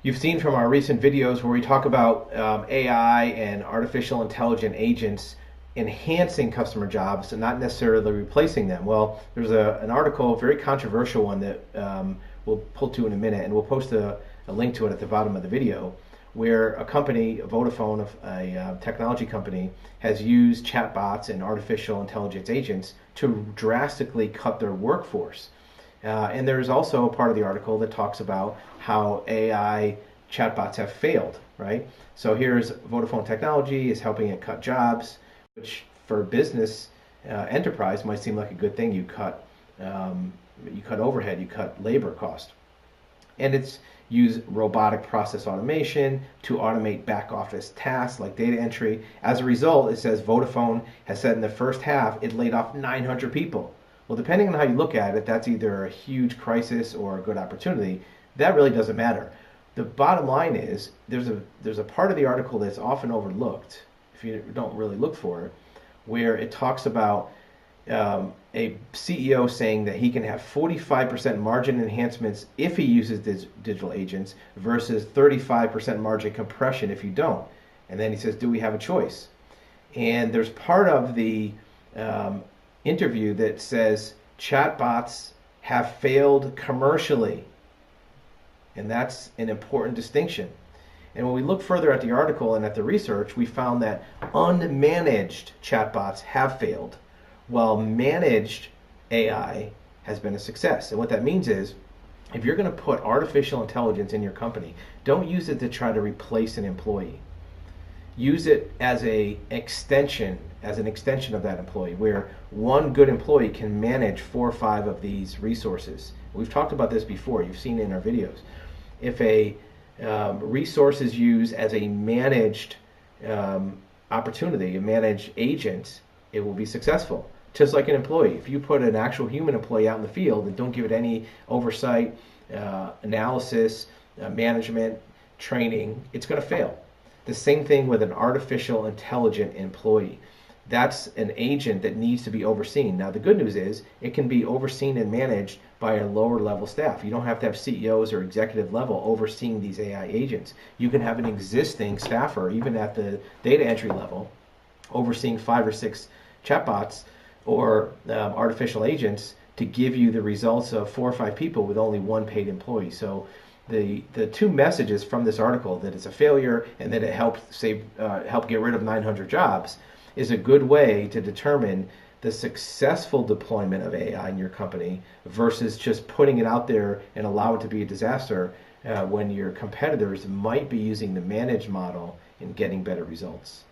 You've seen from our recent videos where we talk about AI and artificial intelligent agents enhancing customer jobs and not necessarily replacing them. Well, there's an article, a very controversial one that we'll pull to in a minute, and we'll post a link to it at the bottom of the video, where a company, Vodafone, a technology company, has used chatbots and artificial intelligence agents to drastically cut their workforce. And there's also a part of the article that talks about how AI chatbots have failed, right? So here's Vodafone Technology is helping it cut jobs, which for business enterprise might seem like a good thing. You cut overhead, you cut labor cost, and it's use robotic process automation to automate back office tasks like data entry. As a result, it says Vodafone has said in the first half it laid off 900 people. Well, depending on how you look at it, that's either a huge crisis or a good opportunity. That really doesn't matter. The bottom line is there's a part of the article that's often overlooked if you don't really look for it, where it talks about a CEO saying that he can have 45% margin enhancements if he uses digital agents versus 35% margin compression if you don't. And then he says, do we have a choice? And there's part of the interview that says chatbots have failed commercially. And that's an important distinction. And when we look further at the article and at the research, we found that unmanaged chatbots have failed, while managed AI has been a success. And what that means is, if you're going to put artificial intelligence in your company, don't use it to try to replace an employee. Use it as an extension of that employee, where one good employee can manage 4 or 5 of these resources. We've talked about this before. You've seen it in our videos. If a resource is used as a managed opportunity, a managed agent, it will be successful. Just like an employee. If you put an actual human employee out in the field and don't give it any oversight, analysis, management, training, it's going to fail. The same thing with an artificial intelligent employee. That's an agent that needs to be overseen. Now, the good news is it can be overseen and managed by a lower level staff. You don't have to have CEOs or executive level overseeing these AI agents. You can have an existing staffer, even at the data entry level, overseeing 5 or 6 chatbots or artificial agents to give you the results of 4 or 5 people with only 1 paid employee. So the 2 messages from this article, that it's a failure and that it helped get rid of 900 jobs, is a good way to determine the successful deployment of AI in your company versus just putting it out there and allow it to be a disaster when your competitors might be using the managed model and getting better results.